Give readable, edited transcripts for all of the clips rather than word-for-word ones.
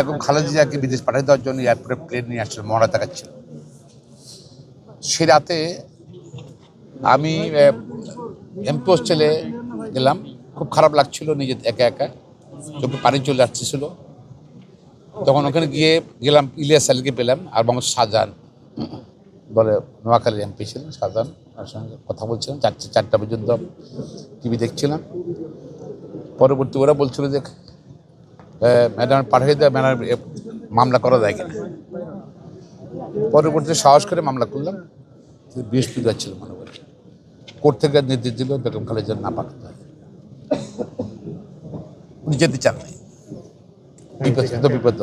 বেগম খালেদা জিয়াকে বিদেশ পাঠিয়ে দেওয়ার জন্য এয়ারপোর্টে প্লেন নিয়ে আসছিল, মহড়া দেখাচ্ছিল। সে রাতে আমি এমপি হোস্টেলে গেলাম, খুব খারাপ লাগছিল নিজে একা একা, চোখে পানি চলে আসছিল। তখন ওখানে গেলাম, ইলিয়াস আলীকে পেলাম, আর বঙ্গ শাহজাহান বলে নোয়াখালীর এমপি ছিলেন, শাহজাহান, তার সঙ্গে কথা বলছিলাম 4টা পর্যন্ত টিভি দেখছিলাম। পরবর্তী ওরা বলছিল যে ম্যাডাম পাঠিয়ে দেয়, ম্যাডাম মামলা করা যায় কিনা। পরবর্তীতে সাহস করে মামলা করলাম। বৃহস্পতিবার ছিল মনে করি, কোর্ট থেকে নির্দেশ দিল বেগম খালেদা জিয়া না পাঠাতে হয়। উনি যেতে চান নাই, বিপদ।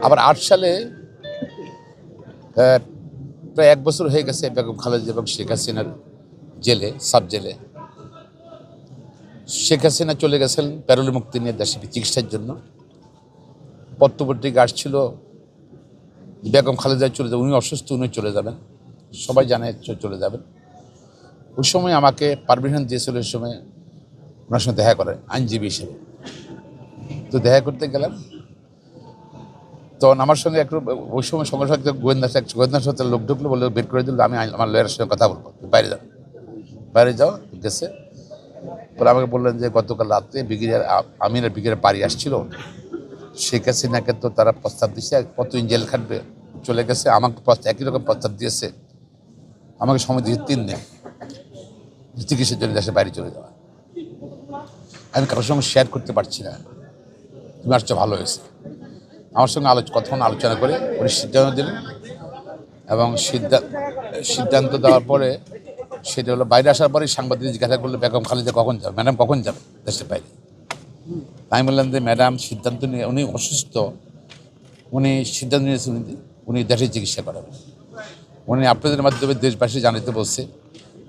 আবার 8 সালে প্রায় 1 বছর হয়ে গেছে বেগম খালেদা জিয়া এবং শেখ হাসিনার জেলে, সাব জেলে। শেখ হাসিনা চলে গেছেন প্যারোলে মুক্তি নিয়ে দেশে চিকিৎসার জন্য। পত্রপত্রিকা আসছিল বেগম খালেদা চলে যাবেন, উনি অসুস্থ, উনি চলে যাবেন, সবাই জানে চলে যাবেন। ওই সময় আমাকে পারমিশন দিয়েছিল, ওই সময় ওনার সঙ্গে দেখা করেন আইনজীবী হিসেবে। তো দেখা করতে গেলাম, তখন আমার সঙ্গে একটু ওই সময় সঙ্গে সঙ্গে গোয়েন্দা সাথে লোক ঢুকলো, বলে বের করে দিল। আমি আমার লয়ারের সঙ্গে কথা বলবো, বাইরে যাও গেছে। পরে আমাকে বললেন যে গতকাল রাতে আমিরের ব্রিগেডিয়ার বাড়ি আসছিল, শেখ হাসিনাকে তো তারা প্রস্তাব দিয়েছে কতদিন জেল খাটবে, চলে গেছে। আমাকে একই রকম প্রস্তাব দিয়েছে, আমাকে সময় দিয়েছে 3 দিন চিকিৎসার জন্য দেশের বাইরে চলে যাওয়া। আমি কারোর সঙ্গে শেয়ার করতে পারছি না। তুমি আসছো, ভালো হয়েছে। আমার সঙ্গে কতক্ষণ আলোচনা করে উনি সিদ্ধান্ত দিলেন, এবং সিদ্ধান্ত দেওয়ার পরে সেটা হলো বাইরে আসার পরে সাংবাদিক জিজ্ঞাসা করলে বেগম খালেদা কখন যাবে, ম্যাডাম কখন যাবে দেশের বাইরে। আমি বললাম যে ম্যাডাম সিদ্ধান্ত নিয়ে, উনি অসুস্থ, উনি সিদ্ধান্ত নিয়েছেন উনি দেশে চিকিৎসা করাবেন। উনি আপনাদের মাধ্যমে দেশবাসী জানাতে বলছে,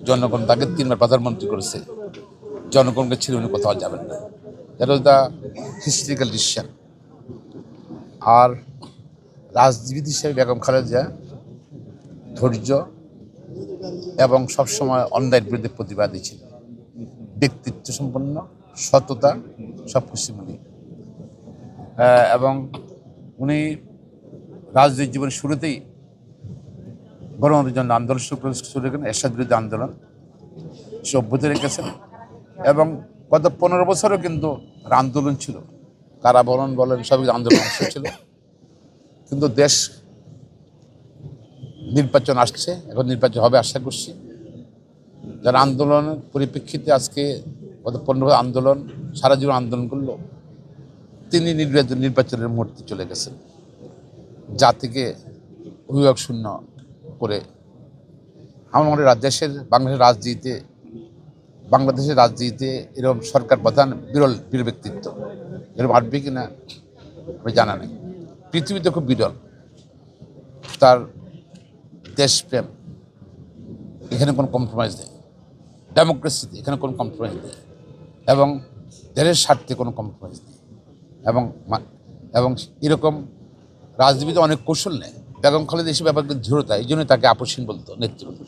জনগণ তাকে 3বার প্রধানমন্ত্রী করেছে, জনগণকে ছিল উনি কোথাও যাবেন না। That was the historical decision. আর রাজনীতি হিসেবে বেগম খালেদা জিয়া ধৈর্য এবং সবসময় অন্যায়ের বিরুদ্ধে প্রতিবাদী ছিল, ব্যক্তিত্ব সম্পন্ন, সততা, সব কিছু মিলিয়ে। এবং উনি রাজনৈতিক জীবনের শুরুতেই গণতন্ত্রের জন্য আন্দোলন শুরু করেন, এরশাদ বিরুদ্ধে আন্দোলন, সে অব্যাহত রেখেছেন। এবং গত 15 বছরও কিন্তু আন্দোলন ছিল, কারাবরণ বলেন, সব আন্দোলন অংশ ছিল। কিন্তু দেশ নির্বাচন আসছে, এখন নির্বাচন হবে আশা করছি। যারা আন্দোলনের পরিপ্রেক্ষিতে আজকে গত 15 বছর আন্দোলন, সারা জীবন আন্দোলন করলো, তিনি নির্বাচনের মুহূর্তে চলে গেছেন, জাতিকে অভিভাবক শূন্য করে। আমার মনে হয় বাংলাদেশের রাজনীতিতে এরকম সরকার প্রধান বিরল ব্যক্তিত্ব, এরকম আসবে কিনা আমি জানা নেই। পৃথিবীতে খুব বিরল। তার দেশপ্রেম, এখানে কোনো কম্প্রোমাইজ নেই। ডেমোক্রেসিতে এখানে কোনো কম্প্রোমাইজ নেই, এবং দেশের স্বার্থে কোনো কম্প্রোমাইজ নেই। এবং এরকম রাজনীতিতে অনেক কৌশল নেই। বেগম খালেদা এসব ব্যাপারগুলো দৃঢ়তা, এই জন্য তাকে আপসহীন বলতো, নেতৃত্ব।